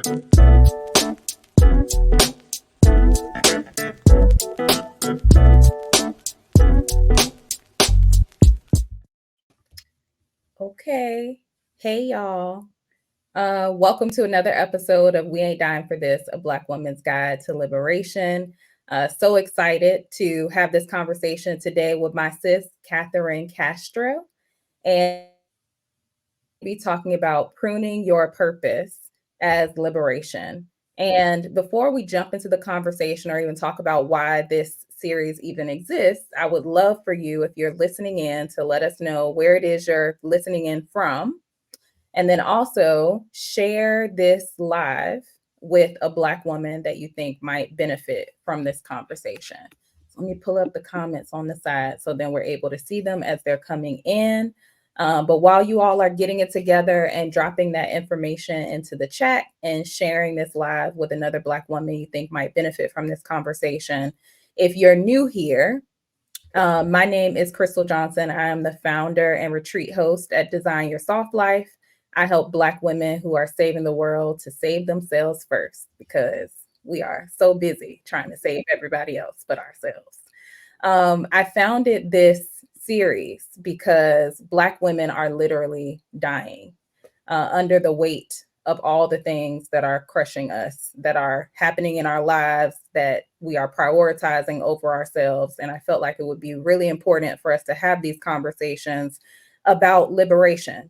Okay. Hey, y'all. Welcome to another episode of We Ain't Dying for This, a Black woman's guide to liberation. So excited to have this conversation today with my sis, Katherine Castro, and be talking about pruning your purpose as liberation. And before we jump into the conversation or even talk about why this series even exists, I would love for you, if you're listening in, to let us know where it is you're listening in from. And then also share this live with a Black woman that you think might benefit from this conversation. So let me pull up the comments on the side so then we're able to see them as they're coming in. But while you all are getting it together and dropping that information into the chat and sharing this live with another Black woman you think might benefit from this conversation, if you're new here, my name is Crystle Johnson. I am the founder and retreat host at Design Your Soft Life. I help Black women who are saving the world to save themselves first, because we are so busy trying to save everybody else but ourselves. I founded this series because Black women are literally dying under the weight of all the things that are crushing us, that are happening in our lives, that we are prioritizing over ourselves. And I felt like it would be really important for us to have these conversations about liberation,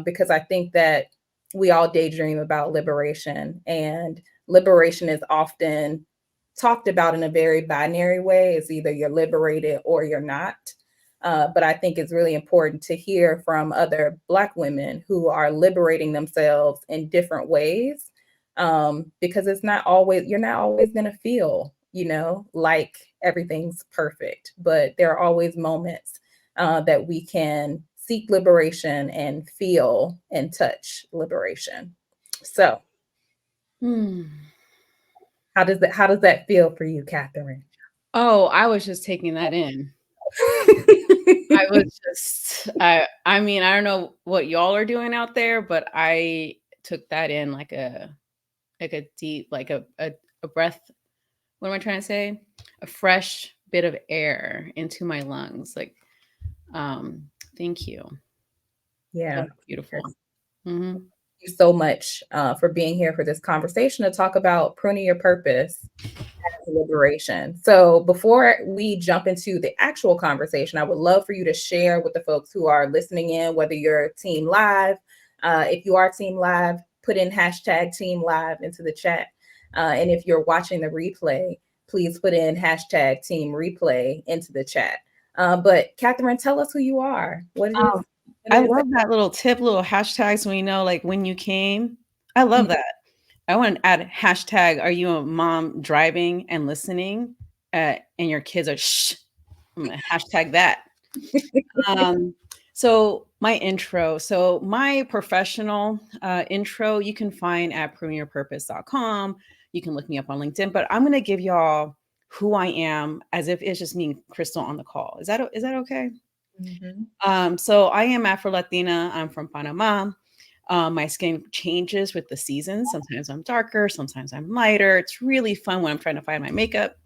because I think that we all daydream about liberation, and liberation is often talked about in a very binary way. It's either you're liberated or you're not. But I think it's really important to hear from other Black women who are liberating themselves in different ways, because you're not always going to feel, like everything's perfect. But there are always moments that we can seek liberation and feel and touch liberation. So, how does that feel for you, Katherine? Oh, I was just taking that in. I was just, I mean, I don't know what y'all are doing out there, but I took that in like a deep, like a breath. What am I trying to say? A fresh bit of air into my lungs. Like, thank you. Yeah. That's beautiful. Mm-hmm. Thank you so much for being here for this conversation to talk about pruning your purpose as liberation. So before we jump into the actual conversation, I would love for you to share with the folks who are listening in, whether you're Team Live. If you are Team Live, put in hashtag Team Live into the chat. And if you're watching the replay, please put in hashtag Team Replay into the chat. But Katherine, tell us who you are. What it is. I love that little tip, little hashtags when you know, like when you came. I love that. I want to add hashtag, are you a mom driving and listening? And your kids are shh. I'm going to hashtag that. So my intro. So my professional intro, you can find at pruningyourpurpose.com. You can look me up on LinkedIn, but I'm going to give y'all who I am as if it's just me, Crystle, on the call. Is that okay? Mm-hmm. So I am Afro-Latina. I'm from Panama. My skin changes with the seasons. Sometimes I'm darker, sometimes I'm lighter. It's really fun when I'm trying to find my makeup.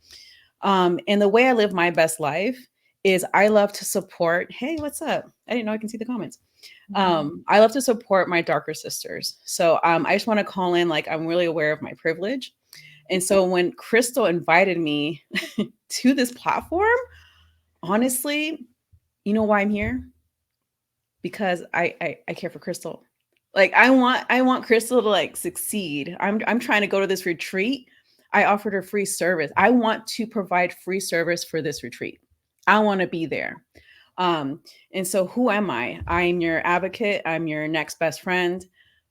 And the way I live my best life is I love to support. Hey, what's up? I didn't know I can see the comments. I love to support my darker sisters. So I just want to call in, like, I'm really aware of my privilege. And so when Crystle invited me to this platform, honestly, you know why I'm here? Because I care for Crystle. Like I want Crystle to like succeed. I'm trying to go to this retreat. I offered her free service. I want to provide free service for this retreat. I want to be there. And so who am I? I'm your advocate. I'm your next best friend.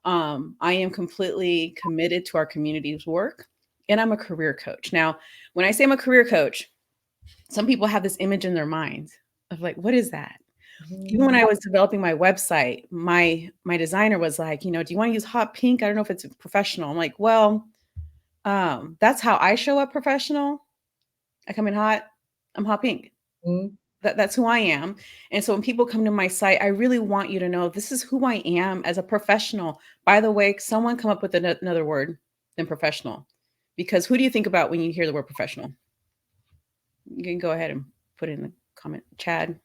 I am completely committed to our community's work, and I'm a career coach. Now, when I say I'm a career coach, some people have this image in their mind of like, what is that? Even when I was developing my website, my designer was like, do you want to use hot pink? I don't know if it's professional. I'm like, well, that's how I show up professional. I come in hot. I'm hot pink. Mm-hmm. That's who I am. And so when people come to my site, I really want you to know this is who I am as a professional. By the way, someone come up with another word. than professional. Because who do you think about when you hear the word professional? You can go ahead and put it in the comment. Chad.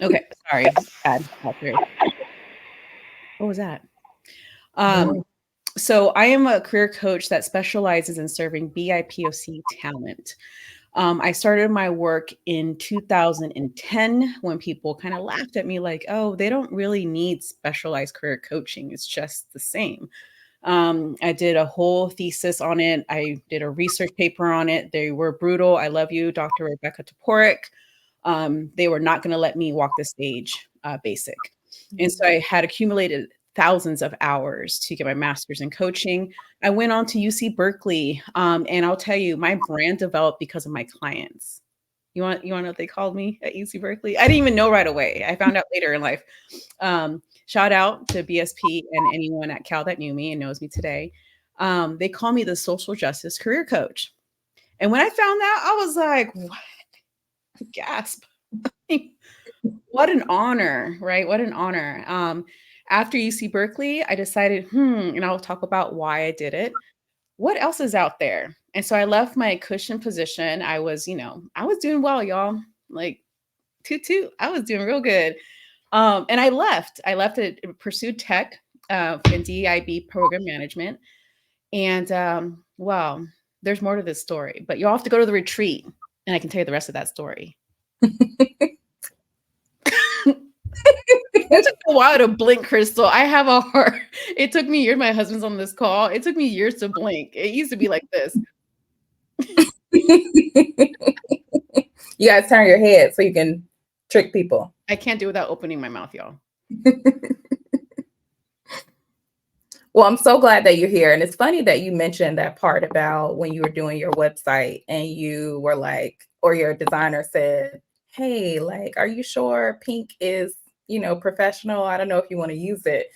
Okay, sorry. Chad. What was that? So I am a career coach that specializes in serving BIPOC talent. I started my work in 2010 when people kind of laughed at me like, oh, they don't really need specialized career coaching. It's just the same. I did a whole thesis on it. I did a research paper on it. They were brutal. I love you, Dr. Rebecca Toporek. They were not going to let me walk the stage basic. And so I had accumulated thousands of hours to get my master's in coaching. I went on to UC Berkeley, and I'll tell you, my brand developed because of my clients. You want to know what they called me at UC Berkeley? I didn't even know right away. I found out later in life. Shout out to BSP and anyone at Cal that knew me and knows me today. They call me the social justice career coach. And when I found that, I was like, what? Gasp. What an honor, right? What an honor. After UC Berkeley, I decided, and I'll talk about why I did it. What else is out there? And so I left my cushion position. I was doing well, y'all. Like toot, I was doing real good. And I left it, pursued tech in DEIB program management. And well, there's more to this story, but you'll have to go to the retreat and I can tell you the rest of that story. It took a while to blink, Crystle. I have a heart. It took me years. My husband's on this call. It took me years to blink. It used to be like this. You guys turn your head so you can trick people. I can't do it without opening my mouth, y'all. Well, I'm so glad that you're here. And it's funny that you mentioned that part about when you were doing your website and you were like, or your designer said, hey, like, are you sure pink is, professional? I don't know if you want to use it.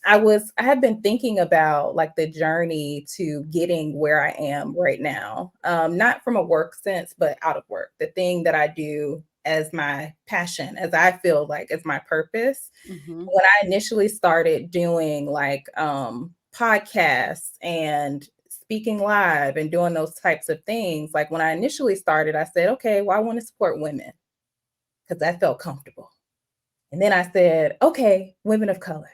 I had been thinking about like the journey to getting where I am right now, not from a work sense, but out of work, the thing that I do as my passion, as I feel like as my purpose. Mm-hmm. When I initially started doing like podcasts and speaking live and doing those types of things, like when I initially started, I said, okay, well, I want to support women because that felt comfortable. And then I said, okay, women of color.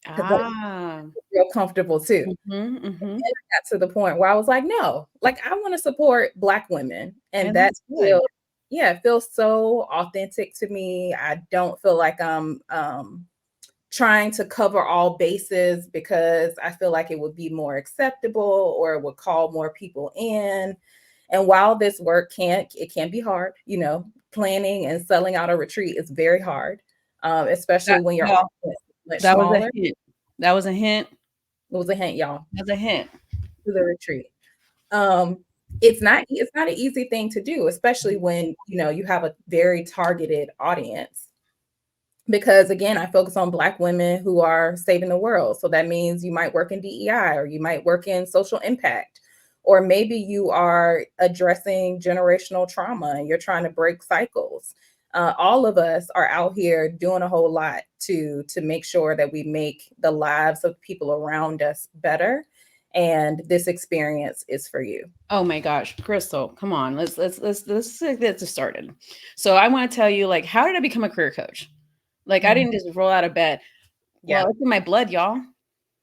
Feel comfortable too. Mm-hmm, mm-hmm. And then I got to the point where I was like, no, like I want to support Black women. And that feels so authentic to me. I don't feel like I'm trying to cover all bases because I feel like it would be more acceptable or it would call more people in. And while this work can be hard, planning and selling out a retreat is very hard, especially when you're much smaller. That was a hint. It was a hint, y'all. That was a hint to the retreat. It's not an easy thing to do, especially when you have a very targeted audience. Because again, I focus on Black women who are saving the world. So that means you might work in DEI or you might work in social impact, or maybe you are addressing generational trauma and you're trying to break cycles. All of us are out here doing a whole lot to make sure that we make the lives of people around us better. And this experience is for you. Oh my gosh, Crystle, come on, let's get this started. So I want to tell you, like, how did I become a career coach? Like, I didn't just roll out of bed. Well, it's in my blood, y'all.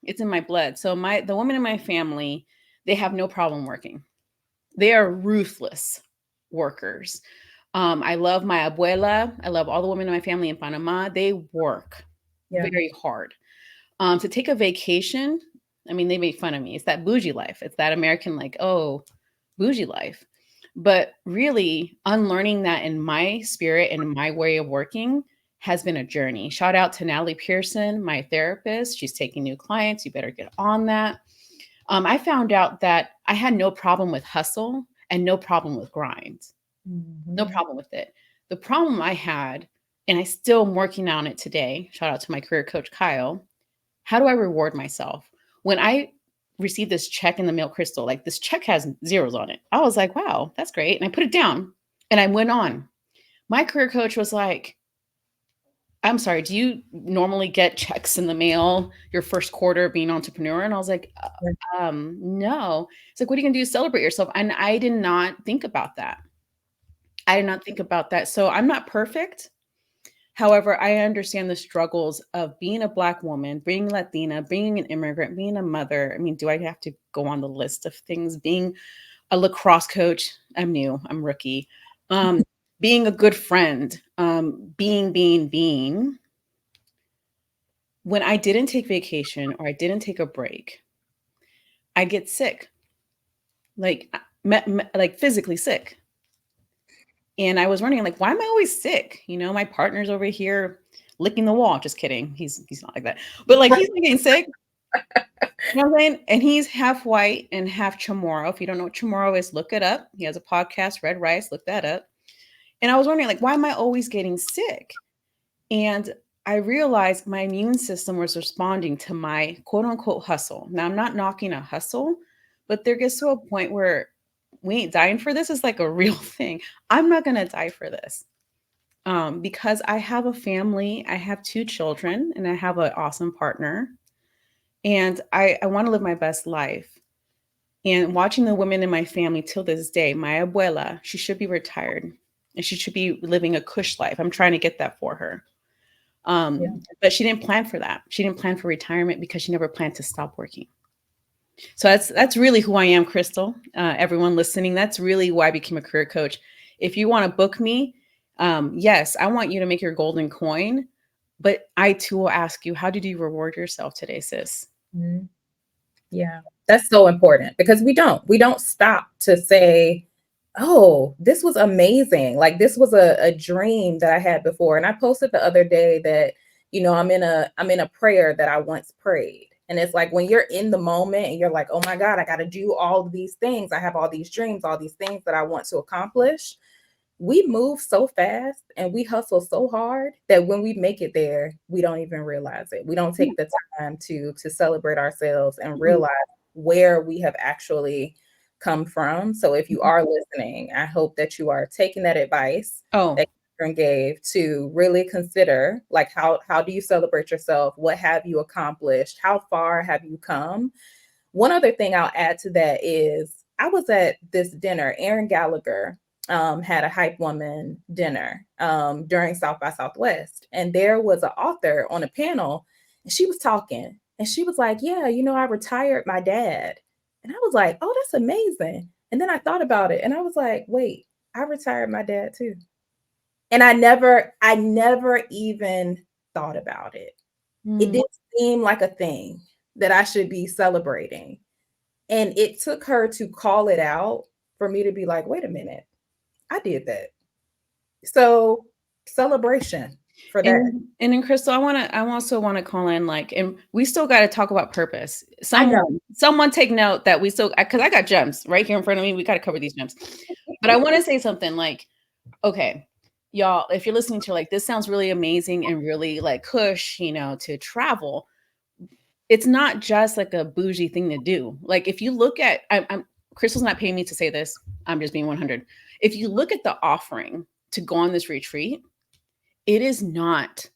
It's in my blood. So the women in my family, they have no problem working. They are ruthless workers. I love my abuela. I love all the women in my family in Panama. They work very hard. To take a vacation, I mean, they make fun of me. It's that bougie life. It's that American, like, oh, bougie life. But really, unlearning that in my spirit and my way of working has been a journey. Shout out to Natalie Pearson, my therapist. She's taking new clients. You better get on that. I found out that I had no problem with hustle and no problem with grind. Mm-hmm. No problem with it. The problem I had, and I still am working on it today, shout out to my career coach, Kyle. How do I reward myself? When I received this check in the mail, Crystle, like this check has zeros on it. I was like, wow, that's great. And I put it down and I went on. My career coach was like, I'm sorry, do you normally get checks in the mail your first quarter of being an entrepreneur? And I was like, Yeah. no. It's like, what are you gonna do to celebrate yourself? And I did not think about that. I did not think about that. So I'm not perfect. However, I understand the struggles of being a Black woman, being Latina, being an immigrant, being a mother. I mean, do I have to go on the list of things? Being a lacrosse coach, I'm new, I'm rookie. Um, being a good friend, being. When I didn't take vacation or I didn't take a break, I get sick, like like physically sick. And I was wondering, like, why am I always sick? You know, my partner's over here licking the wall. Just kidding. He's not like that. But like he's not getting sick. You know what I'm saying? And he's half white and half Chamorro. If you don't know what Chamorro is, look it up. He has a podcast, Red Rice. Look that up. And I was wondering, like, why am I always getting sick? And I realized my immune system was responding to my quote unquote hustle. Now, I'm not knocking a hustle, but there gets to a point where we ain't dying for this. It's like a real thing. I'm not going to die for this because I have a family, I have 2 children, and I have an awesome partner. And I want to live my best life. And watching the women in my family till this day, my abuela, she should be retired and she should be living a cush life. I'm trying to get that for her. Yeah. But she didn't plan for that. She didn't plan for retirement because she never planned to stop working. So that's really who I am, Crystle. Everyone listening, that's really why I became a career coach. If you want to book me, yes, I want you to make your golden coin. But I too will ask you, how did you reward yourself today, sis? Mhm. Yeah. That's so important because we don't stop to say, oh, this was amazing. Like this was a dream that I had before. And I posted the other day that, I'm in a prayer that I once prayed. And it's like when you're in the moment and you're like, oh my God, I got to do all of these things. I have all these dreams, all these things that I want to accomplish. We move so fast and we hustle so hard that when we make it there, we don't even realize it. We don't Yeah. take the time to celebrate ourselves and Mhm. realize where we have actually come from. So if you Mhm. are listening, I hope that you are taking that advice Oh, that Catherine gave to really consider, like, how do you celebrate yourself? What have you accomplished? How far have you come? One other thing I'll add to that is I was at this dinner. Aaron Gallagher had a hype woman dinner during South by Southwest, and there was an author on a panel, and she was talking, and she was like, "Yeah, I retired my dad," and I was like, "Oh, that's amazing." And then I thought about it, and I was like, "Wait, I retired my dad too," and I never even thought about it. It mm, didn't seem like a thing that I should be celebrating. And it took her to call it out for me to be like, wait a minute, I did that. So celebration for that. and then Crystal, I also want to call in like, and we still got to talk about purpose. I Someone, know. someone take note that we still, because I got gems right here in front of me. We got to cover these gems. But I want to say something like, okay, y'all, if you're listening to like this sounds really amazing and really like cush, to travel. It's not just like a bougie thing to do. Like if you look at, I'm Crystal's not paying me to say this. I'm just being 100. If you look at the offering to go on this retreat, it is not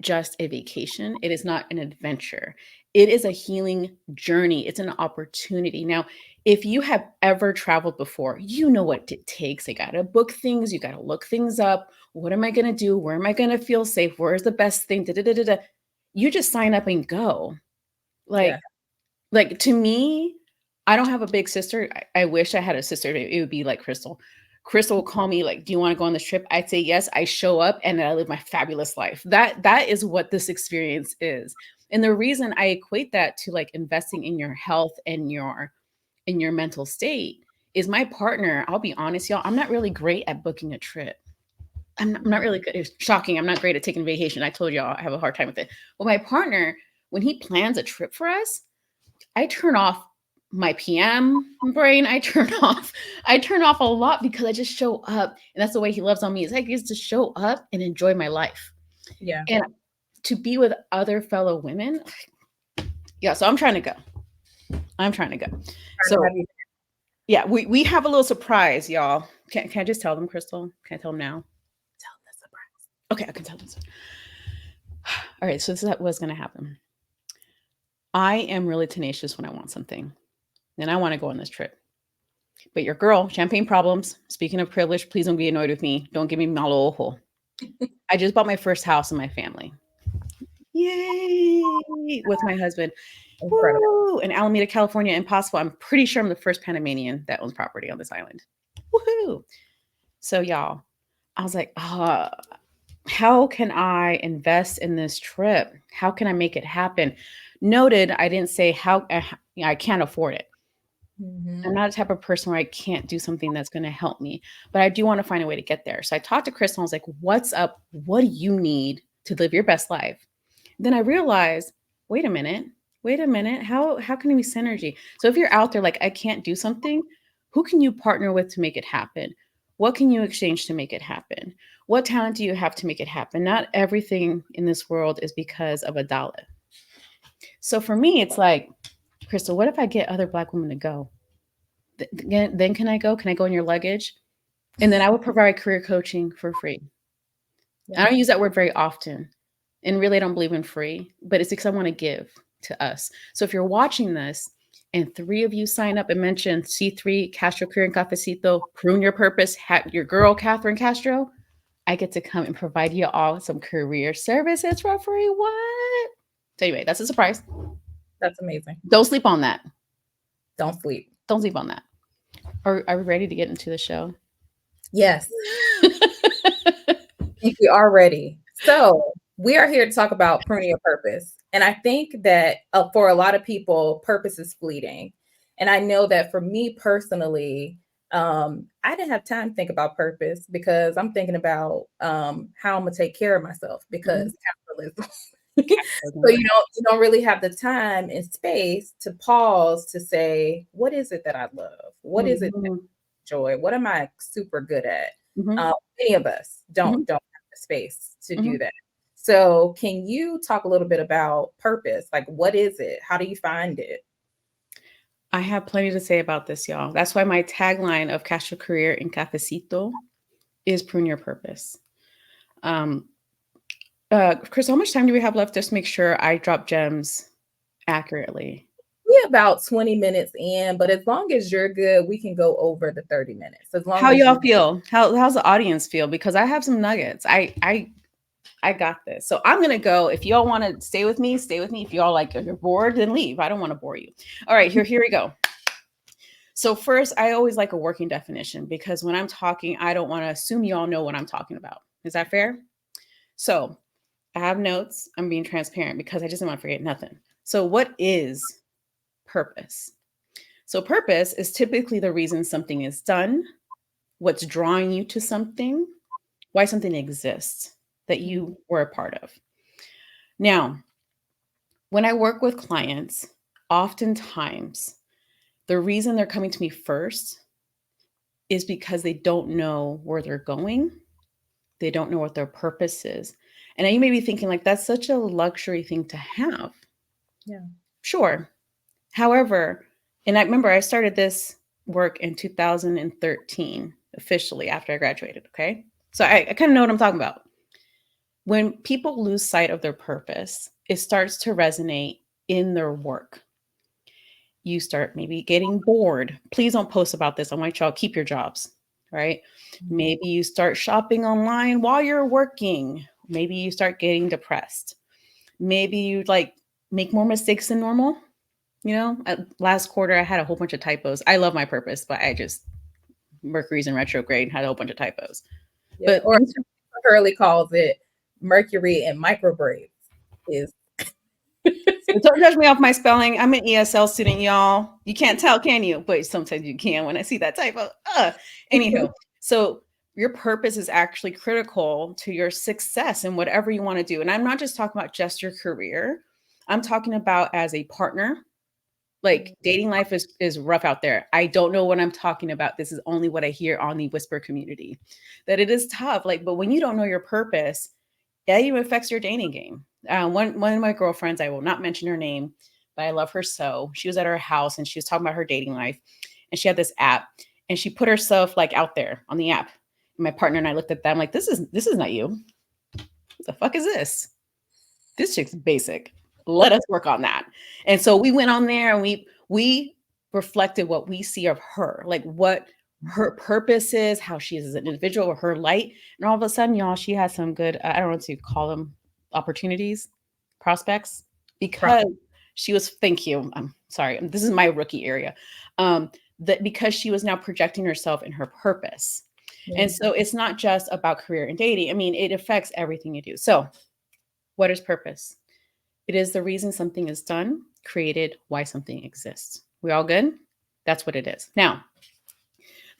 just a vacation. It is not an adventure. It is a healing journey. It's an opportunity. Now, if you have ever traveled before, you know what it takes. You got to book things, you got to look things up. What am I going to do? Where am I going to feel safe? Where's the best thing? Da, da, da, da, da. You just sign up and go. Yeah. Like to me, I don't have a big sister. I wish I had a sister. It would be like Crystal. Crystal will call me like, "Do you want to go on this trip?" I'd say yes. I show up and I live my fabulous life. That is what this experience is. And the reason I equate that to like investing in your health and your mental state is my partner. I'll be honest, y'all. I'm not really great at booking a trip. I'm not really good. It's shocking. I'm not great at taking vacation. I told y'all I have a hard time with it. But my partner, when he plans a trip for us, I turn off my PM brain. I turn off a lot because I just show up. And that's the way he loves on me. Is I get to show up and enjoy my life. Yeah. And to be with other fellow women. Yeah, so I'm trying to go. I'm trying to go. Trying to So have you yeah, we have a little surprise, y'all. Can I just tell them, Crystal? Can I tell them now? tell the surprise. Okay, I can tell them. All right, so this is what's going to happen. I am really tenacious when I want something, and I want to go on this trip. But your girl, champagne problems. Speaking of privilege, please don't be annoyed with me. Don't give me malo ojo. I just bought my first house in my family. Yay! With my husband. Incredible. Woo! In Alameda, California, impossible. I'm pretty sure I'm the first Panamanian that owns property on this island. Woohoo! So, y'all, I was like, how can I invest in this trip? How can I make it happen? Noted, I didn't say how I can't afford it. I'm not a type of person where I can't do something that's going to help me, but I do want to find a way to get there. So I talked to Crystle. I was like, what's up? What do you need to live your best life? Then I realized, wait a minute. How can we synergy? So if you're out there like, I can't do something, who can you partner with to make it happen? What can you exchange to make it happen? What talent do you have to make it happen? Not everything in this world is because of a dollar. So for me, it's like, Crystle, what if I get other Black women to go? Then can I go? Can I go in your luggage? And then I would provide career coaching for free. Yeah. I don't use that word very often, and really I don't believe in free, but it's because I want to give to us. So if you're watching this and 3 of you sign up and mention C3, Castro Career and Cafecito, Prune Your Purpose, your girl, Katherine Castro, I get to come and provide you all some career services for free. What? So anyway, that's a surprise. That's amazing. Don't sleep on that. Don't sleep. Don't sleep on that. Are we ready to get into the show? Yes. I think we are ready. So we are here to talk about pruning your purpose. And I think that for a lot of people, purpose is fleeting. And I know that for me personally, I didn't have time to think about purpose because I'm thinking about how I'm gonna take care of myself because capitalism. So you don't really have the time and space to pause to say, what is it that I love? What is it that I enjoy? What am I super good at? Many of us don't have the space to do that. So can you talk a little bit about purpose? Like, what is it? How do you find it? I have plenty to say about this, y'all. That's why my tagline of Castro Career and Cafecito is Prune Your Purpose. Chris, how much time do we have left? Just to make sure I drop gems accurately. We're about 20 minutes in, but as long as you're good, we can go over the 30 minutes. As long How as y'all feel? How's the audience feel? Because I have some nuggets. I got this. So I'm gonna go. If y'all want to stay with me, stay with me. If y'all like you're bored, then leave. I don't want to bore you. All right, here we go. So first, I always like a working definition because when I'm talking, I don't want to assume y'all know what I'm talking about. Is that fair? So I have notes. I'm being transparent because I just don't want to forget nothing. So what is purpose? So purpose is typically the reason something is done, what's drawing you to something, why something exists that you were a part of. Now, when I work with clients, oftentimes the reason they're coming to me first is because they don't know where they're going. They don't know what their purpose is. And you may be thinking like, that's such a luxury thing to have. Yeah. Sure. However, and I remember I started this work in 2013, officially after I graduated. Okay. So I kind of know what I'm talking about. When people lose sight of their purpose, it starts to resonate in their work. You start maybe getting bored. Please don't post about this. I want y'all to keep your jobs, right? Maybe you start shopping online while you're working. Maybe you start getting depressed. Maybe you like make more mistakes than normal. You know, last quarter, I had a whole bunch of typos. I love my purpose, but Mercury's in retrograde, had a whole bunch of typos. Yeah, But or Curly calls it Mercury and microbraids is. So don't judge me off my spelling. I'm an ESL student, y'all. You can't tell, can you? But sometimes you can when I see that typo. Anywho, so your purpose is actually critical to your success in whatever you want to do. And I'm not just talking about just your career. I'm talking about as a partner. Like dating life is rough out there. I don't know what I'm talking about. This is only what I hear on the whisper community, that it is tough. Like, but when you don't know your purpose, that even affects your dating game. One of my girlfriends, I will not mention her name, but I love her so. She was at her house and she was talking about her dating life, and she had this app, and she put herself like out there on the app. And my partner and I looked at them like, this is not you. What the fuck is this? this chick's basic. Let us work on that. And so we went on there and we reflected what we see of her, like what her purpose is, how she is as an individual, or her light. And all of a sudden, y'all, she has some good, I don't know what to call them, opportunities, prospects, Right. because she was, thank you. I'm sorry. This is my rookie area. That because she was now projecting herself in her purpose. And Mm. so it's not just about career and dating. I mean, it affects everything you do. So what is purpose? It is the reason something is done, created, why something exists. We all good? That's what it is. Now,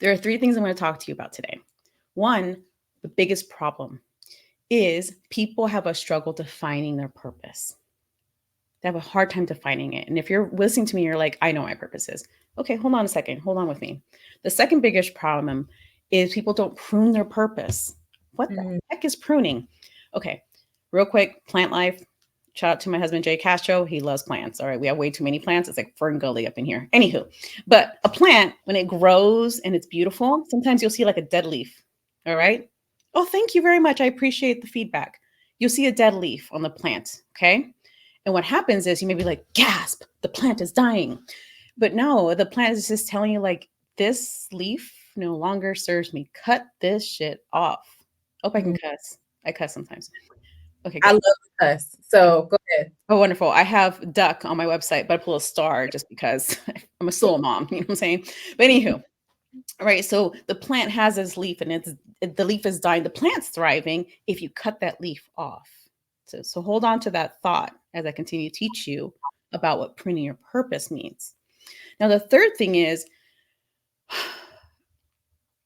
there are three things I'm going to talk to you about today. One, the biggest problem is people have a struggle defining their purpose. They have a hard time defining it. And if you're listening to me, you're like, I know my purpose is. Okay, hold on a second. Hold on with me. The second biggest problem is people don't prune their purpose. What the Mm. heck is pruning? Okay, real quick, plant life. Shout out to my husband, Jay Castro. He loves plants. All right, we have way too many plants. It's like Fern Gully up in here. Anywho, but a plant, when it grows and it's beautiful, sometimes you'll see like a dead leaf. All right. Oh, thank you very much. I appreciate the feedback. You'll see a dead leaf on the plant. Okay. And what happens is you may be like, gasp, the plant is dying. But no, the plant is just telling you, like, this leaf no longer serves me. Cut this shit off. Oh, I can Mm. cuss. I cuss sometimes. Okay, I good. love us. So go ahead. Oh, wonderful. I have duck on my website, but I put a little star just because I'm a soul mom. You know what I'm saying? But anywho, right. So the plant has this leaf and the leaf is dying. The plant's thriving if you cut that leaf off. So hold on to that thought as I continue to teach you about what pruning your purpose means. Now, the third thing is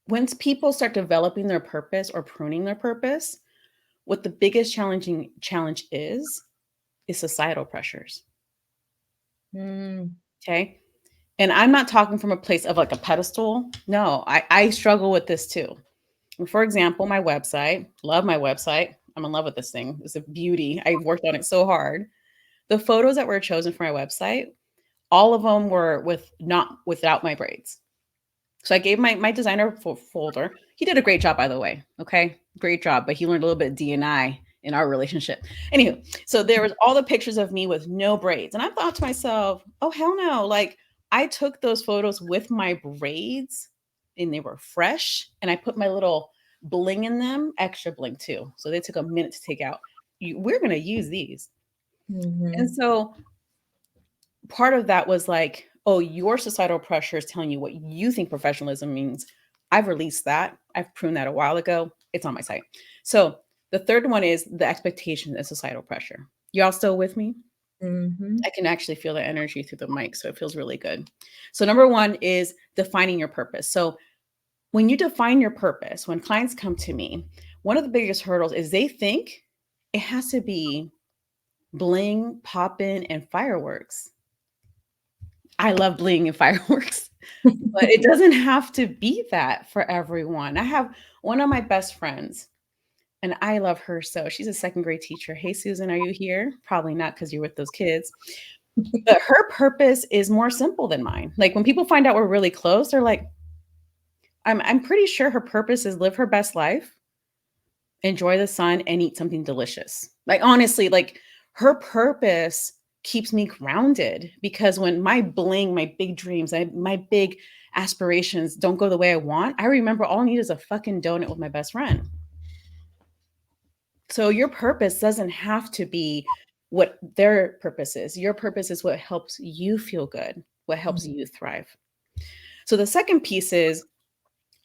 when people start developing their purpose or pruning their purpose, what the biggest challenge is societal pressures. Mm. Okay. And I'm not talking from a place of like a pedestal. No, I struggle with this too. For example, my website, love my website. I'm in love with this thing. It's a beauty. I worked on it so hard. The photos that were chosen for my website, all of them were without my braids. So I gave my designer folder. He did a great job, by the way. Okay, great job. But he learned a little bit of D&I in our relationship. Anywho, so there was all the pictures of me with no braids, and I thought to myself, "Oh hell no!" Like I took those photos with my braids, and they were fresh, and I put my little bling in them, extra bling too. So they took a minute to take out. We're gonna use these, and Mhm. so part of that was like, oh, your societal pressure is telling you what you think professionalism means. I've released that. I've pruned that a while ago. It's on my site. So the third one is the expectation and societal pressure. Y'all still with me? Mhm. I can actually feel the energy through the mic. So it feels really good. So number one is defining your purpose. So when you define your purpose, when clients come to me, one of the biggest hurdles is they think it has to be bling, popping, and fireworks. I love bling and fireworks. But it doesn't have to be that for everyone. I have one of my best friends, and I love her so. She's a second grade teacher. Hey, Susan, are you here? Probably not because you're with those kids. But her purpose is more simple than mine. Like when people find out we're really close, they're like, I'm pretty sure her purpose is live her best life, enjoy the sun, and eat something delicious. Like honestly, like her purpose keeps me grounded because when my bling, my big dreams, my big aspirations don't go the way I want, I remember all I need is a fucking donut with my best friend. So your purpose doesn't have to be what their purpose is. Your purpose is what helps you feel good, what helps you thrive. So the second piece is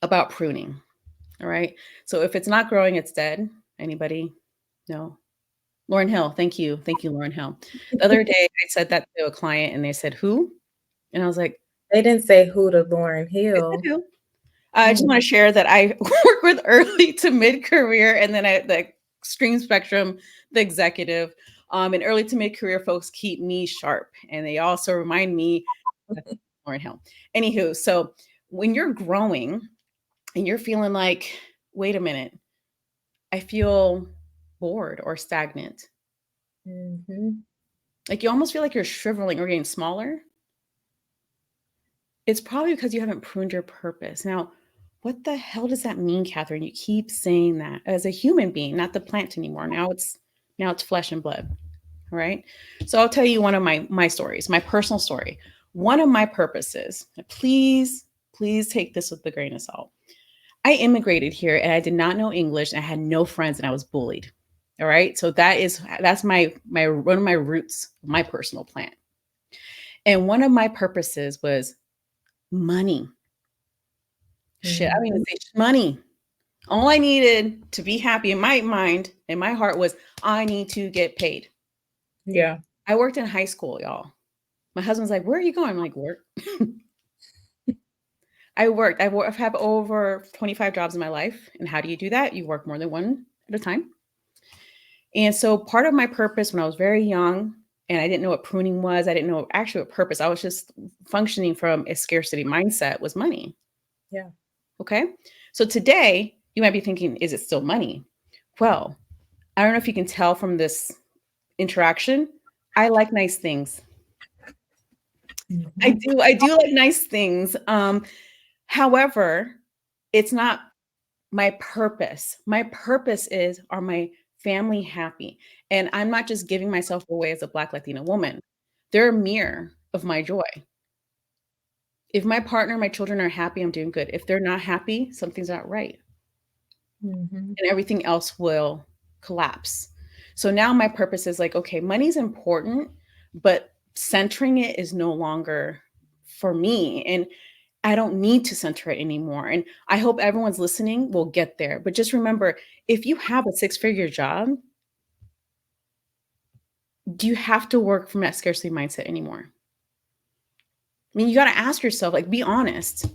about pruning. All right. So if it's not growing, it's dead. Anybody? No. Lauren Hill. Thank you. Thank you, Lauren Hill. The other day I said that to a client and they said, who? And I was like, They didn't say who to Lauren yes, I Hill. do. I just Mm. want to share that I work with early to mid career and then the extreme spectrum, the executive. And early to mid career folks keep me sharp. And they also remind me that's Lauren Hill. Anywho, so when you're growing and you're feeling like, wait a minute, I feel bored or stagnant. Mhm. Like you almost feel like you're shriveling or getting smaller. It's probably because you haven't pruned your purpose. Now, what the hell does that mean, Catherine? You keep saying that as a human being, not the plant anymore. Now it's flesh and blood. right? So I'll tell you one of my stories, my personal story. One of my purposes, please take this with a grain of salt. I immigrated here and I did not know English and I had no friends and I was bullied. All right. So that's my one of my roots, my personal plan. And one of my purposes was money. Shit, I don't even say money. All I needed to be happy in my mind and my heart was I need to get paid. Yeah. I worked in high school, y'all. My husband's like, where are you going? I'm like, work. I've had over 25 jobs in my life. And how do you do that? You work more than one at a time. And so part of my purpose when I was very young and I didn't know what pruning was, I didn't know actually what purpose. I was just functioning from a scarcity mindset was money. Yeah. Okay. So today you might be thinking, is it still money? Well, I don't know if you can tell from this interaction. I like nice things. I do like nice things. However, it's not my purpose. My purpose is, are my family happy? And I'm not just giving myself away as a Black Latina woman. They're a mirror of my joy. If my partner, my children are happy, I'm doing good. If they're not happy, something's not right. And everything else will collapse. So now my purpose is like, okay, money's important, but centering it is no longer for me. And I don't need to center it anymore. And I hope everyone's listening will get there. But just remember, if you have a 6-figure job, do you have to work from that scarcity mindset anymore? I mean, you got to ask yourself, like, be honest.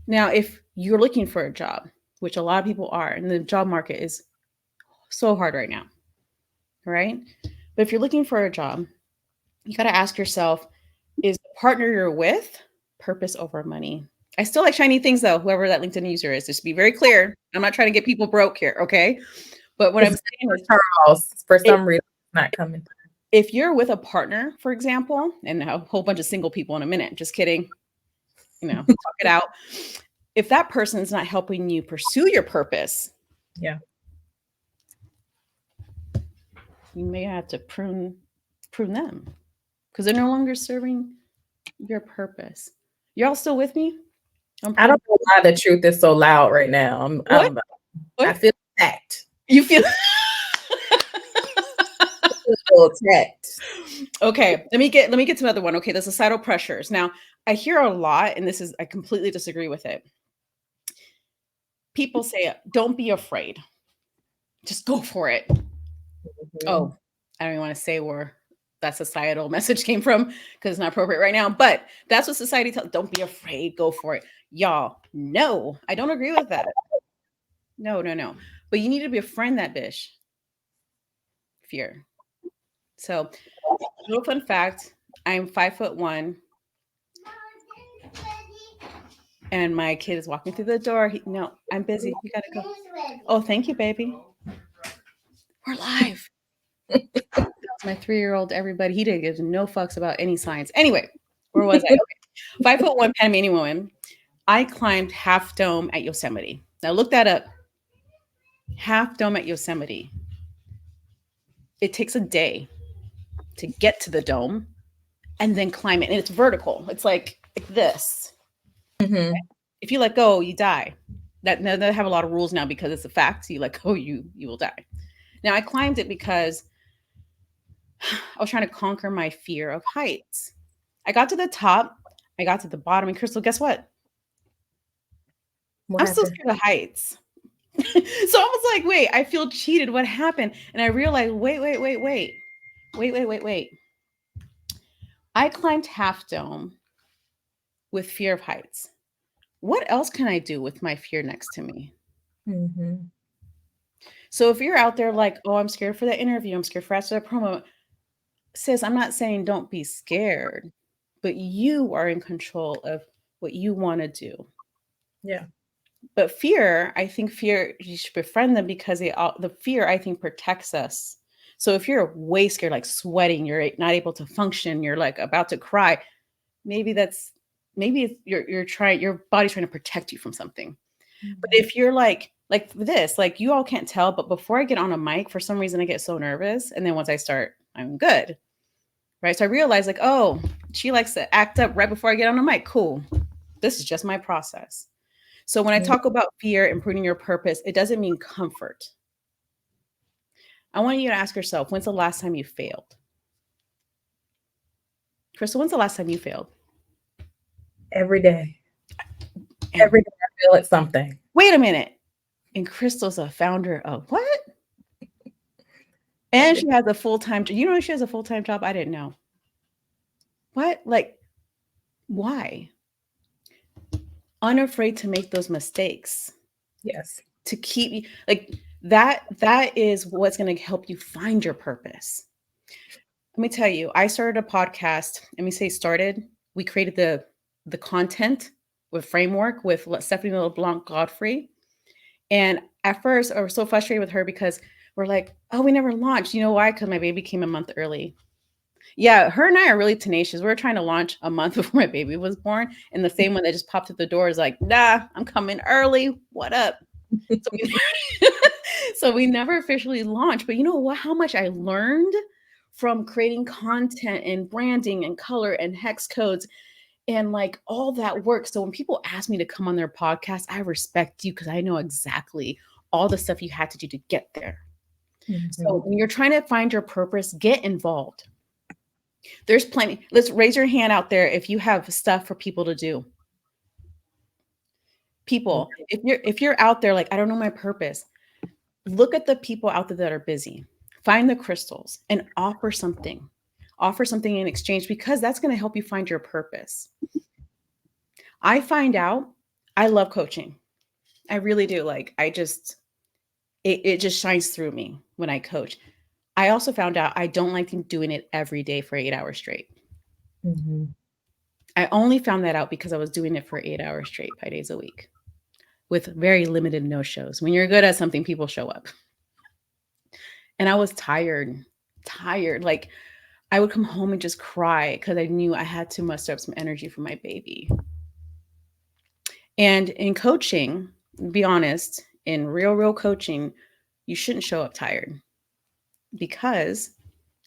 Now, if you're looking for a job, which a lot of people are, and the job market is so hard right now, right? But if you're looking for a job, you got to ask yourself, is the partner you're with purpose over money? I still like shiny things though, whoever that LinkedIn user is, just to be very clear. I'm not trying to get people broke here, okay? But what I'm saying is Charles, for some reason, it's not coming. if you're with a partner, for example, and a whole bunch of single people in a minute, just kidding, talk it out. If that person is not helping you pursue your purpose, yeah, you may have to prune them because they're no longer serving your purpose. You're all still with me? I don't know why the truth is so loud right now. What? I feel attacked. You feel attacked. Okay, let me get to another one. Okay, the societal pressures. Now, I hear a lot, and I completely disagree with it. People say, don't be afraid. Just go for it. Oh, I don't even want to say where that societal message came from because it's not appropriate right now, but that's what society tells. Don't be afraid, go for it. Y'all, no, I don't agree with that. No. But you need to befriend that bitch. Fear. So, little fun fact, I'm 5'1", and my kid is walking through the door. No, I'm busy. You gotta go. Oh, thank you, baby. We're live. That's my 3-year-old. Everybody, he didn't give no fucks about any science. Anyway, where was I? Okay. 5'1" Panamanian woman. I climbed Half Dome at Yosemite. Now look that up. Half Dome at Yosemite. It takes a day to get to the dome and then climb it. And it's vertical. It's like this. Mm-hmm. If you let go, you die. They have a lot of rules now because it's a fact. You let go, you will die. Now I climbed it because I was trying to conquer my fear of heights. I got to the top. I got to the bottom. And Crystle, guess what? I'm still scared of heights. So I was like, wait, I feel cheated. What happened? And I realized, wait. I climbed Half Dome with fear of heights. What else can I do with my fear next to me? Mm-hmm. So if you're out there like, oh, I'm scared for that interview, I'm scared for after that promo, sis, I'm not saying don't be scared, but you are in control of what you want to do. Yeah. But fear, I think you should befriend them because the fear, I think, protects us. So if you're way scared, like sweating, you're not able to function, you're like about to cry, maybe your body's trying to protect you from something. Mm-hmm. But if you're like this, like you all can't tell, but before I get on a mic, for some reason I get so nervous. And then once I start, I'm good. Right. So I realized like, oh, she likes to act up right before I get on the mic. Cool. This is just my process. So when I talk about fear and pruning your purpose, it doesn't mean comfort. I want you to ask yourself, when's the last time you failed? Crystle, when's the last time you failed? Every day. Every day I feel it's something. Wait a minute. And Crystle's a founder of what? And she has a full-time job. You know she has a full-time job? I didn't know. What? Like, why? Unafraid to make those mistakes. Yes. To keep you like that is what's going to help you find your purpose. Let me tell you, I started a podcast. Let me say started. We created the content with framework with Stephanie LeBlanc Godfrey. And at first, I was so frustrated with her because we're like, oh, we never launched. You know why? Because my baby came a month early. Yeah, her and I are really tenacious. We were trying to launch a month before my baby was born. And the same one that just popped at the door is like, nah, I'm coming early. What up? So we never officially launched. But you know what? How much I learned from creating content and branding and color and hex codes and like all that work. So when people ask me to come on their podcast, I respect you because I know exactly all the stuff you had to do to get there. So when you're trying to find your purpose, get involved. There's plenty. Let's raise your hand out there if you have stuff for people to do. People, if you're out there like, I don't know my purpose, look at the people out there that are busy. Find the crystals and offer something. Offer something in exchange because that's going to help you find your purpose. I find out I love coaching. I really do. Like it just shines through me when I coach. I also found out I don't like doing it every day for 8 hours straight. I only found that out because I was doing it for 8 hours straight, 5 days a week with very limited no-shows. When you're good at something, people show up. And I was tired. Like I would come home and just cry because I knew I had to muster up some energy for my baby. And in coaching, be honest, in real coaching, you shouldn't show up tired because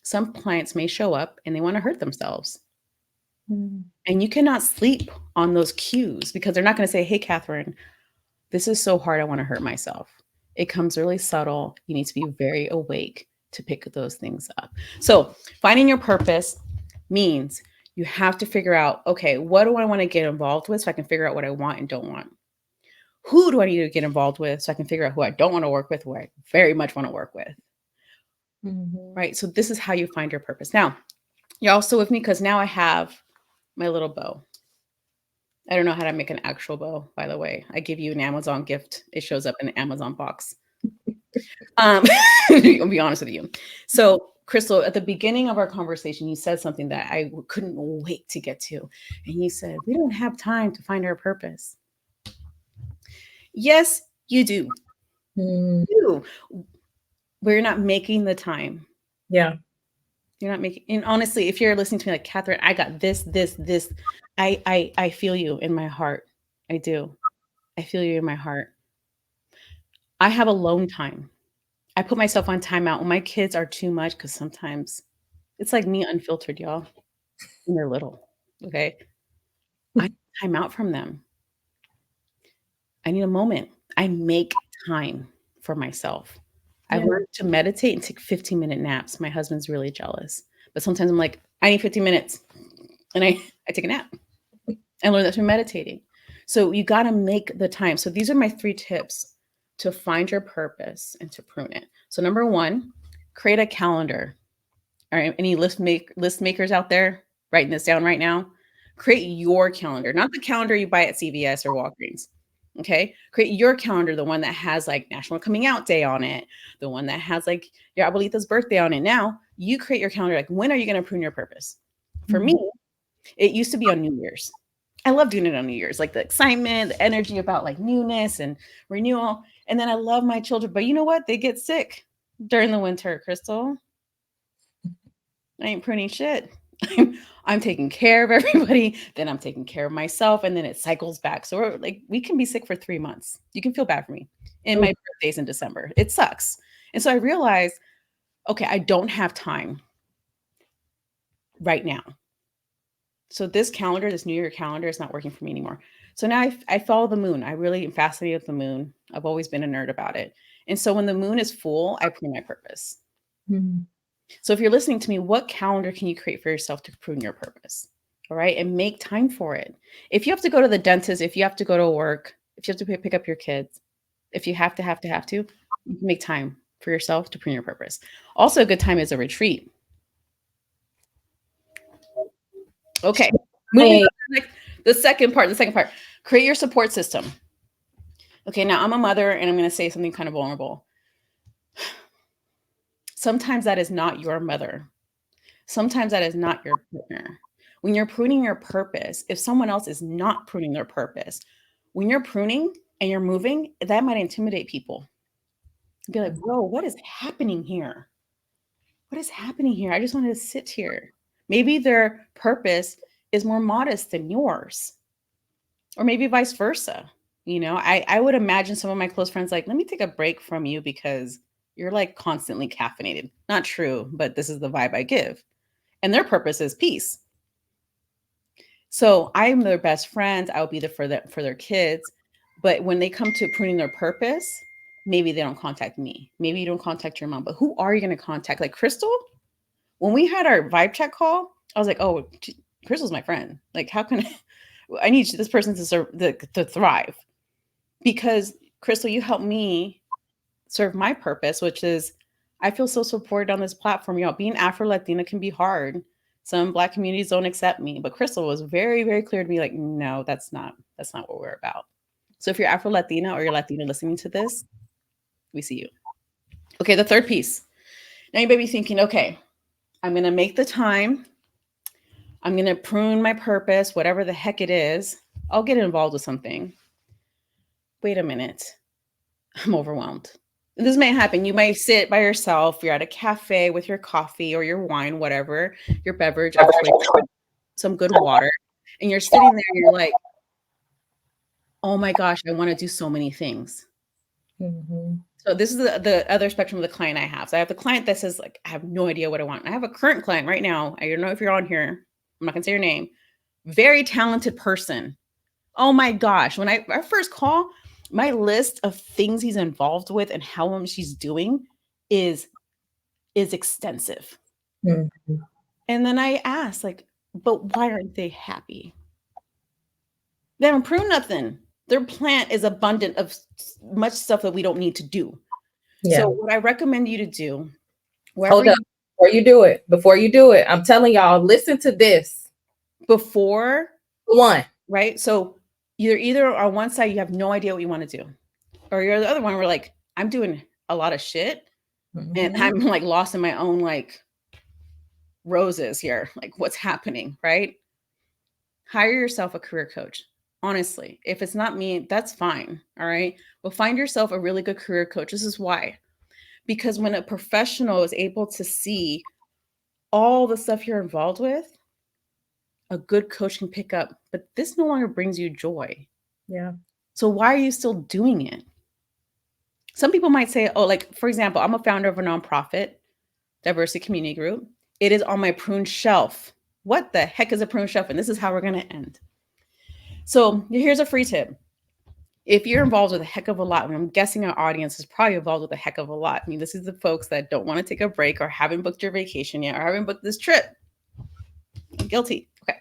some clients may show up and they want to hurt themselves. And you cannot sleep on those cues because they're not going to say, hey, Katherine, this is so hard. I want to hurt myself. It comes really subtle. You need to be very awake to pick those things up. So finding your purpose means you have to figure out, okay, what do I want to get involved with so I can figure out what I want and don't want? Who do I need to get involved with so I can figure out who I don't want to work with, who I very much want to work with? Right? So this is how you find your purpose. Now, you're also with me because now I have my little bow. I don't know how to make an actual bow, by the way. I give you an Amazon gift. It shows up in an Amazon box. I'll be honest with you. So, Crystle, at the beginning of our conversation, you said something that I couldn't wait to get to. And you said, we don't have time to find our purpose. Yes, you do. You do. We're not making the time. Yeah. You're not making, and honestly, if you're listening to me like, Katherine, I got this, I feel you in my heart. I do. I feel you in my heart. I have alone time. I put myself on timeout when my kids are too much because sometimes it's like me unfiltered, y'all. And they're little. Okay. I need time out from them. I need a moment. I make time for myself. I learned to meditate and take 15-minute naps. My husband's really jealous. But sometimes I'm like, I need 15 minutes. And I take a nap. I learned that through meditating. So you got to make the time. So these are my 3 tips to find your purpose and to prune it. So number 1, create a calendar. All right. Any list makers out there writing this down right now? Create your calendar, not the calendar you buy at CVS or Walgreens. Okay. Create your calendar, the one that has like National Coming Out Day on it, the one that has like your abuelita's birthday on it. Now you create your calendar. Like, when are you going to prune your purpose? For me, it used to be on New Year's. I love doing it on New Year's, like the excitement, the energy about like newness and renewal. And then I love my children, but you know what? They get sick during the winter, Crystle. I ain't pruning shit. I'm taking care of everybody. Then I'm taking care of myself. And then it cycles back. So we're like, we can be sick for 3 months. You can feel bad for me. And my birthday's in December. It sucks. And so I realized, okay, I don't have time. right now. So this calendar, this New Year calendar is not working for me anymore. So now I follow the moon. I really am fascinated with the moon. I've always been a nerd about it. And so when the moon is full, I prune my purpose. Mhm. So if you're listening to me, what calendar can you create for yourself to prune your purpose? All right. And make time for it. If you have to go to the dentist, if you have to go to work, if you have to pick up your kids, if you have to, you can make time for yourself to prune your purpose. Also, a good time is a retreat. Okay. Moving on to the second part. Create your support system. Okay. Now I'm a mother and I'm going to say something kind of vulnerable. Sometimes that is not your mother. Sometimes that is not your partner. When you're pruning your purpose, if someone else is not pruning their purpose, when you're pruning and you're moving, that might intimidate people. Be like, whoa, what is happening here? What is happening here? I just wanted to sit here. Maybe their purpose is more modest than yours, or maybe vice versa. I would imagine some of my close friends like, let me take a break from you because you're like constantly caffeinated. Not true, but this is the vibe I give. And their purpose is peace. So I'm their best friends. I'll be there for their kids. But when they come to pruning their purpose, maybe they don't contact me. Maybe you don't contact your mom. But who are you going to contact? Like Crystle, when we had our vibe check call, I was like, oh, Crystle's my friend. Like, how can I need this person to thrive? Because Crystle, you helped me serve my purpose, which is I feel so supported on this platform. Being Afro-Latina can be hard. Some Black communities don't accept me, but Crystle was very, very clear to me, like, no, that's not what we're about. So if you're Afro-Latina or you're Latina listening to this, we see you. Okay, the third piece. Now you may be thinking, okay, I'm going to make the time. I'm going to prune my purpose, whatever the heck it is. I'll get involved with something. Wait a minute. I'm overwhelmed. This may happen. You might sit by yourself. You're at a cafe with your coffee or your wine, whatever, your beverage of choice, some good water. And you're sitting there and you're like, oh my gosh, I want to do so many things. Mm-hmm. So this is the other spectrum of the client I have. So I have the client that says like, I have no idea what I want. I have a current client right now. I don't know if you're on here. I'm not going to say your name. Very talented person. Oh my gosh. When our first call, my list of things he's involved with and how much he's doing is extensive. Mm-hmm. And then I asked, like, but why aren't they happy? They haven't pruned nothing. Their plant is abundant of much stuff that we don't need to do. Yeah. So what I recommend you to do, hold up before you do it, I'm telling y'all, listen to this. Before one, right? So either on one side, you have no idea what you want to do, or you're the other one, we're like, I'm doing a lot of shit. Mm-hmm. And I'm like lost in my own like roses here. Like what's happening, right? Hire yourself a career coach. Honestly, if it's not me, that's fine. All right. But find yourself a really good career coach. This is why. Because when a professional is able to see all the stuff you're involved with, a good coach can pick up, but this no longer brings you joy. Yeah. So why are you still doing it? Some people might say, oh, like, for example, I'm a founder of a nonprofit diversity community group. It is on my prune shelf. What the heck is a prune shelf? And this is how we're going to end. So here's a free tip. If you're involved with a heck of a lot, and I'm guessing our audience is probably involved with a heck of a lot. I mean, this is the folks that don't want to take a break or haven't booked your vacation yet or haven't booked this trip. I'm guilty. Okay.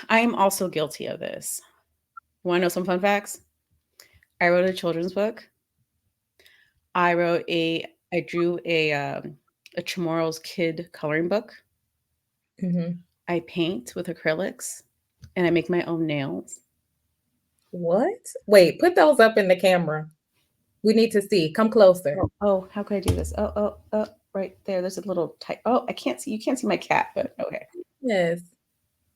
I am also guilty of this. Want to know some fun facts? I wrote a children's book. I drew a Chamorro's kid coloring book. Mm-hmm. I paint with acrylics and I make my own nails. What? Wait, put those up in the camera. We need to see. Come closer. Oh, how could I do this? Oh, right there. There's a little tight. Oh, I can't see. You can't see my cat, but okay. Yes.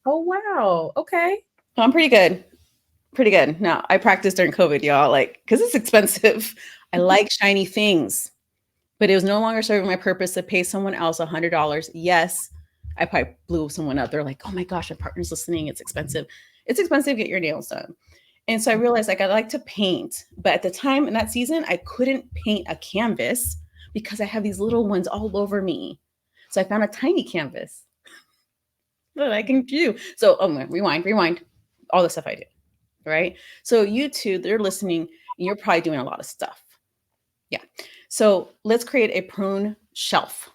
Oh, wow. Okay. I'm pretty good. Pretty good. No, I practiced during COVID, y'all, like, because it's expensive. I like shiny things, but it was no longer serving my purpose to pay someone else $100. Yes, I probably blew someone up. They're like, oh my gosh, my partner's listening. It's expensive. It's expensive to get your nails done. And so I realized like I like to paint, but at the time in that season, I couldn't paint a canvas because I have these little ones all over me. So I found a tiny canvas that I can do. So rewind, all the stuff I did, right? So you two, they're listening, and you're probably doing a lot of stuff. Yeah. So let's create a prune shelf.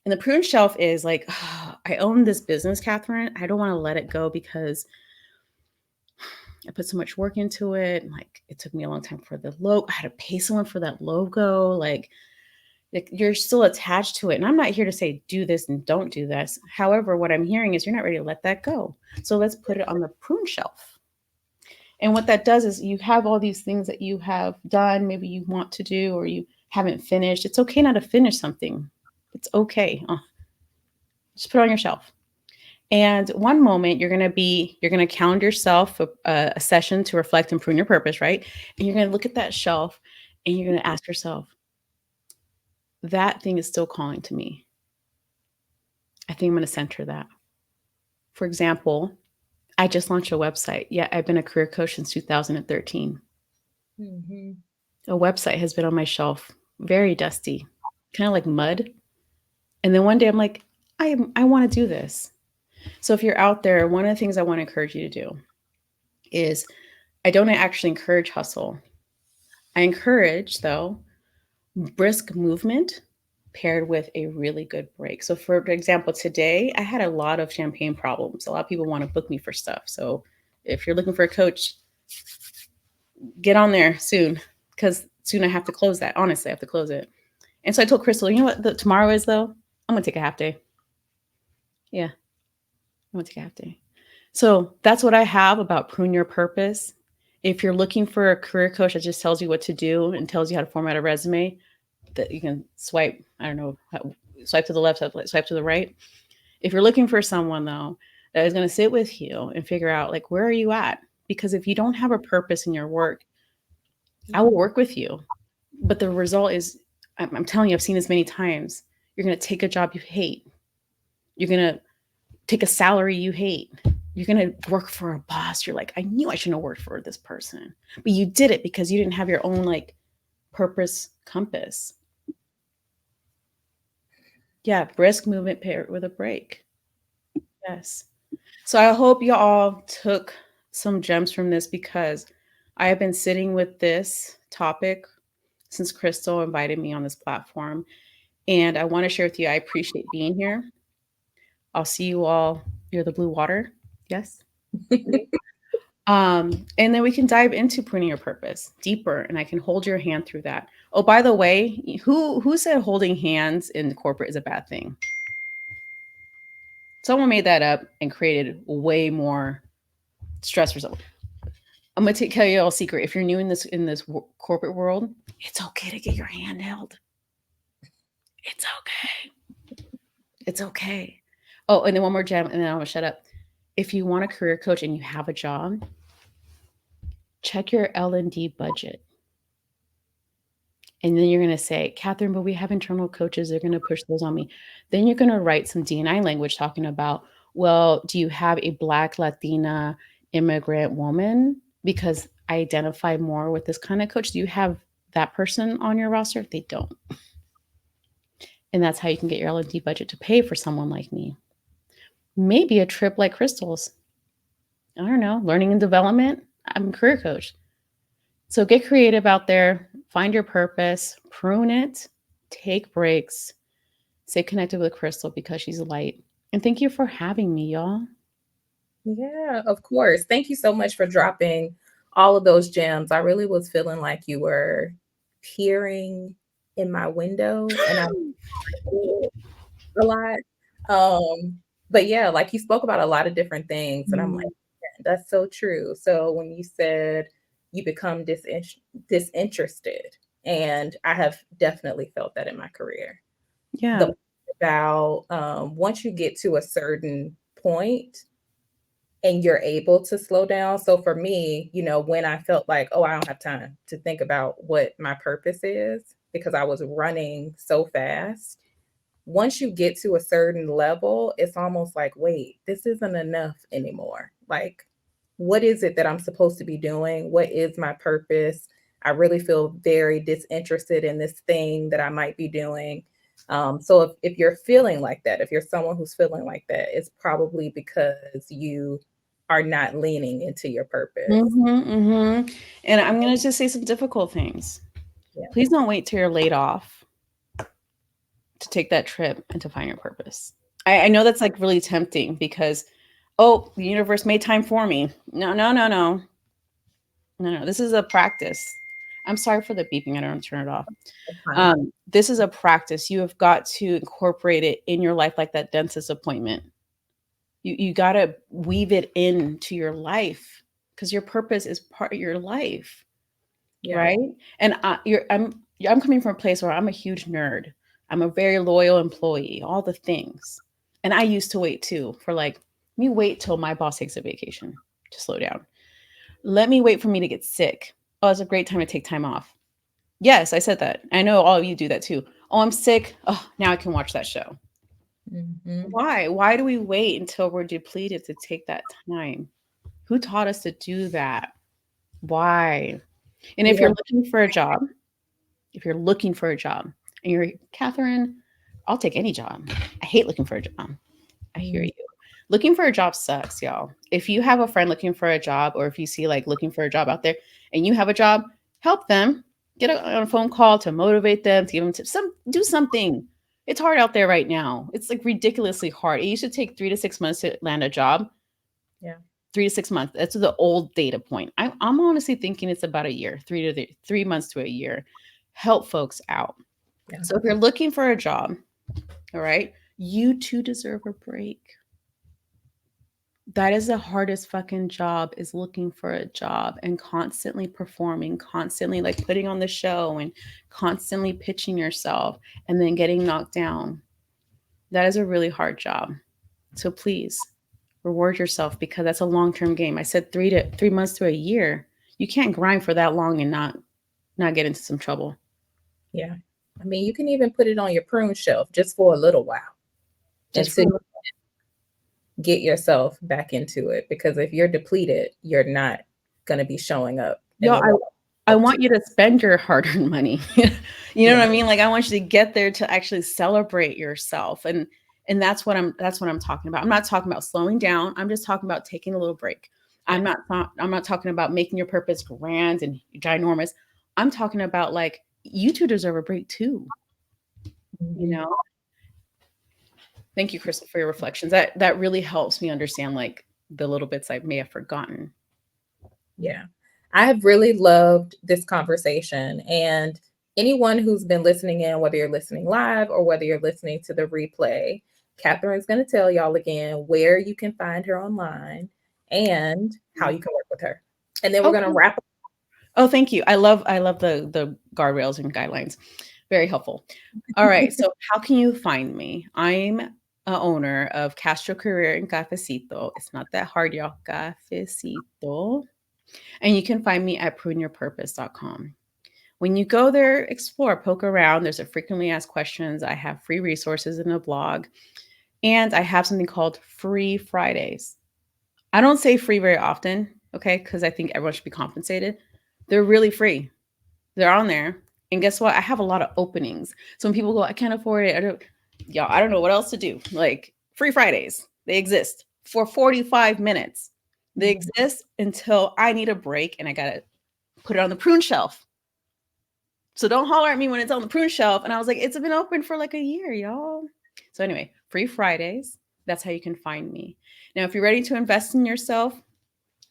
And the prune shelf is like, oh, I own this business, Catherine. I don't want to let it go because I put so much work into it. Like it took me a long time for the logo. I had to pay someone for that logo. Like you're still attached to it. And I'm not here to say do this and don't do this. However, what I'm hearing is you're not ready to let that go. So let's put it on the prune shelf. And what that does is you have all these things that you have done, maybe you want to do or you haven't finished. It's okay not to finish something. It's okay. Just put it on your shelf. And one moment you're going to calendar yourself a session to reflect and prune your purpose, right? And you're going to look at that shelf and you're going to ask yourself, that thing is still calling to me. I think I'm going to center that. For example, I just launched a website. Yeah, I've been a career coach since 2013. Mm-hmm. A website has been on my shelf, very dusty, kind of like mud. And then one day I'm like, I want to do this. So if you're out there, one of the things I want to encourage you to do is I don't actually encourage hustle. I encourage, though, brisk movement paired with a really good break. So for example, today I had a lot of champagne problems. A lot of people want to book me for stuff. So if you're looking for a coach, get on there soon because soon I have to close that. Honestly, I have to close it. And so I told Crystle, you know what tomorrow is though? I'm going to take a half day. Yeah, I'm going to take a half day. So that's what I have about prune your purpose. If you're looking for a career coach that just tells you what to do and tells you how to format a resume, that you can swipe, swipe to the left, swipe to the right. If you're looking for someone though, that is going to sit with you and figure out like, where are you at? Because if you don't have a purpose in your work, I will work with you. But the result is, I'm telling you, I've seen this many times. You're going to take a job you hate. You're going to take a salary you hate. You're going to work for a boss. You're like, I knew I shouldn't have worked for this person, but you did it because you didn't have your own like purpose compass. Yeah. Brisk movement paired with a break. Yes. So I hope you all took some gems from this because I have been sitting with this topic since Crystle invited me on this platform. And I want to share with you, I appreciate being here. I'll see you all near the blue water. Yes. And then we can dive into pruning your purpose deeper and I can hold your hand through that. Oh, by the way, who said holding hands in corporate is a bad thing? Someone made that up and created way more stress for someone. I'm going to tell you a secret. If you're new in this corporate world, it's okay to get your hand held. It's okay. It's okay. Oh, and then one more gem, and then I'm going to shut up. If you want a career coach and you have a job, check your L&D budget. And then you're going to say, Catherine, but we have internal coaches. They're going to push those on me. Then you're going to write some D&I language talking about, well, do you have a Black, Latina, immigrant woman? Because I identify more with this kind of coach. Do you have that person on your roster? They don't. And that's how you can get your L&D budget to pay for someone like me. Maybe a trip like Crystle's. I don't know, learning and development. I'm a career coach. So get creative out there, find your purpose, prune it, take breaks, stay connected with Crystle because she's light. And thank you for having me, y'all. Yeah, of course. Thank you so much for dropping all of those gems. I really was feeling like you were peering in my window and I a lot. But yeah, like you spoke about a lot of different things and I'm like, yeah, that's so true. So when you said you become disinterested, and I have definitely felt that in my career. Yeah. About once you get to a certain point and you're able to slow down. So for me, when I felt like, oh, I don't have time to think about what my purpose is because I was running so fast. Once you get to a certain level, it's almost like, wait, this isn't enough anymore. Like, what is it that I'm supposed to be doing? What is my purpose? I really feel very disinterested in this thing that I might be doing. So if you're feeling like that, if you're someone who's feeling like that, it's probably because you are not leaning into your purpose. And I'm going to just say some difficult things. Yeah. Please don't wait till you're laid off to take that trip and to find your purpose. I know that's like really tempting because, oh, the universe made time for me. No, no, no, no. No, no. This is a practice. I'm sorry for the beeping. I don't turn it off. This is a practice. You have got to incorporate it in your life like that dentist appointment. You got to weave it into your life because your purpose is part of your life. Yeah. Right. And I'm coming from a place where I'm a huge nerd. I'm a very loyal employee, all the things. And I used to wait too for like, let me wait till my boss takes a vacation to slow down. Let me wait for me to get sick. Oh, it's a great time to take time off. Yes, I said that. I know all of you do that too. Oh, I'm sick. Oh, now I can watch that show. Why? Why do we wait until we're depleted to take that time? Who taught us to do that? Why? And if you're looking for a job, and you're Katherine, I'll take any job. I hate looking for a job. I hear you. Looking for a job sucks, y'all. If you have a friend looking for a job, or if you see like looking for a job out there and you have a job, help them. Get on a phone call to motivate them, to give them tips. Do something. It's hard out there right now. It's like ridiculously hard. It used to take 3 to 6 months to land a job. Yeah. 3 to 6 months. That's the old data point. I'm honestly thinking it's about a year, 3 months to a year. Help folks out. Yeah. So if you're looking for a job, all right, you too deserve a break. That is the hardest fucking job, is looking for a job and constantly performing, constantly like putting on the show and constantly pitching yourself and then getting knocked down. That is a really hard job. So please reward yourself, because that's a long-term game. I said 3 months to a year. You can't grind for that long and not get into some trouble. Yeah. I mean, you can even put it on your prune shelf just for a little while. Just to get yourself back into it, because if you're depleted, you're not going to be showing up. I want you to spend your hard-earned money. You know what I mean? Like, I want you to get there to actually celebrate yourself. And that's what I'm talking about. I'm not talking about slowing down. I'm just talking about taking a little break. I'm not talking about making your purpose grand and ginormous. I'm talking about like, you two deserve a break too. You know? Thank you, Crystle, for your reflections. That really helps me understand like the little bits I may have forgotten. Yeah. I have really loved this conversation, and anyone who's been listening in, whether you're listening live or whether you're listening to the replay, Katherine's going to tell y'all again where you can find her online and how you can work with her. And then we're going to wrap up. Oh, thank you. I love the guardrails and guidelines. Very helpful. All right. So how can you find me? I'm a owner of Castro Career and Cafecito. It's not that hard, y'all. Cafecito. And you can find me at pruneyourpurpose.com. When you go there, explore, poke around. There's a frequently asked questions. I have free resources in the blog. And I have something called Free Fridays. I don't say free very often, okay? Because I think everyone should be compensated. They're really free. They're on there. And guess what? I have a lot of openings. So when people go, I can't afford it. I don't know what else to do. Like, Free Fridays, they exist for 45 minutes. They exist until I need a break and I got to put it on the prune shelf. So don't holler at me when it's on the prune shelf. And I was like, it's been open for like a year, y'all. So anyway, Free Fridays. That's how you can find me. Now, if you're ready to invest in yourself,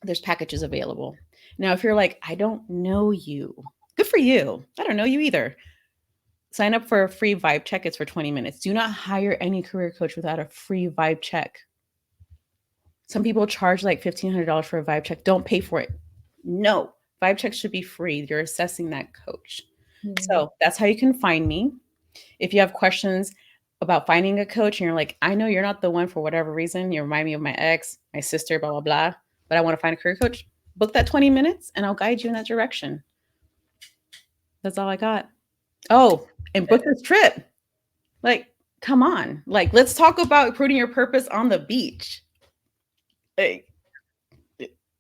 there's packages available. Now, if you're like, I don't know you, good for you. I don't know you either. Sign up for a free vibe check. It's for 20 minutes. Do not hire any career coach without a free vibe check. Some people charge like $1,500 for a vibe check. Don't pay for it. No, vibe checks should be free. You're assessing that coach. So that's how you can find me. If you have questions about finding a coach and you're like, I know you're not the one for whatever reason, you remind me of my ex, my sister, blah, blah, blah, but I want to find a career coach, book that 20 minutes and I'll guide you in that direction. That's all I got. Oh, and book this trip. Like, come on. Like, let's talk about pruning your purpose on the beach.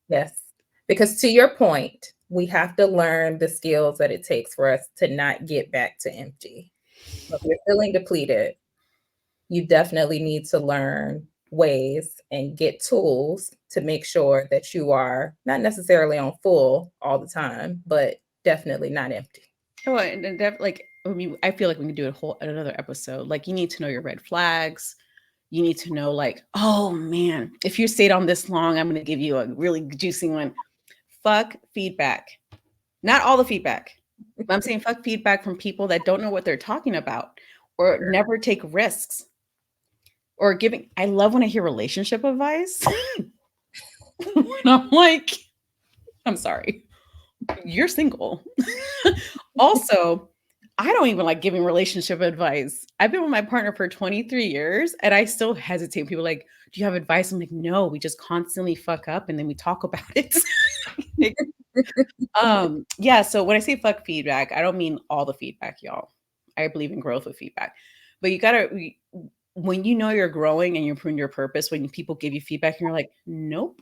Yes. Because to your point, we have to learn the skills that it takes for us to not get back to empty. If you're feeling depleted, you definitely need to learn ways and get tools to make sure that you are not necessarily on full all the time, but definitely not empty. Oh, and like, I mean, I feel like we can do another episode. Like, you need to know your red flags. You need to know, like, oh man, if you stayed on this long, I'm going to give you a really juicy one. Fuck feedback. Not all the feedback. I'm saying fuck feedback from people that don't know what they're talking about or never take risks or giving. I love when I hear relationship advice. When I'm like, I'm sorry, you're single. Also, I don't even like giving relationship advice. I've been with my partner for 23 years and I still hesitate. People are like, do you have advice? I'm like, no, we just constantly fuck up and then we talk about it. Yeah, so when I say fuck feedback, I don't mean all the feedback, y'all. I believe in growth with feedback. But you gotta when you know you're growing and you're proving your purpose, when people give you feedback and you're like, nope.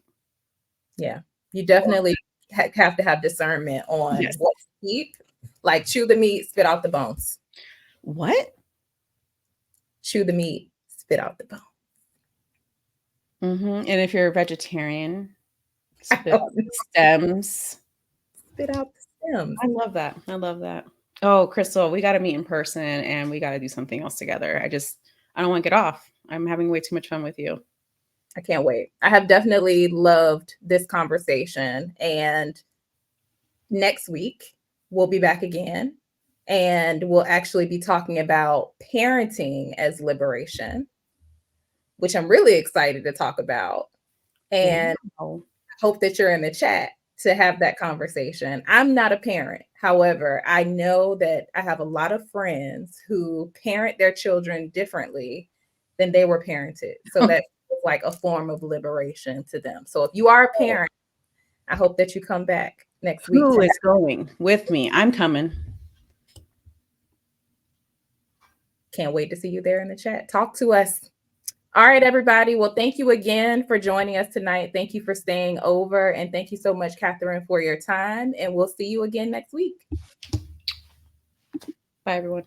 Yeah. You definitely have to have discernment on Yes. what to keep. Like chew the meat, spit out the bones. What? Chew the meat, spit out the bone. And if you're a vegetarian, spit out the stems. Spit out the stems. I love that. I love that. Oh, Crystle, we got to meet in person and we got to do something else together. I don't want to get off. I'm having way too much fun with you. I can't wait. I have definitely loved this conversation. And next week, we'll be back again. And we'll actually be talking about parenting as liberation, which I'm really excited to talk about. And Wow. hope that you're in the chat to have that conversation. I'm not a parent. However, I know that I have a lot of friends who parent their children differently than they were parented. So that's like a form of liberation to them. So if you are a parent, I hope that you come back next week. Who is going with me? I'm coming. Can't wait to see you there in the chat. Talk to us. All right, everybody. Well, thank you again for joining us tonight. Thank you for staying over. And thank you so much, Katherine, for your time. And we'll see you again next week. Bye, everyone.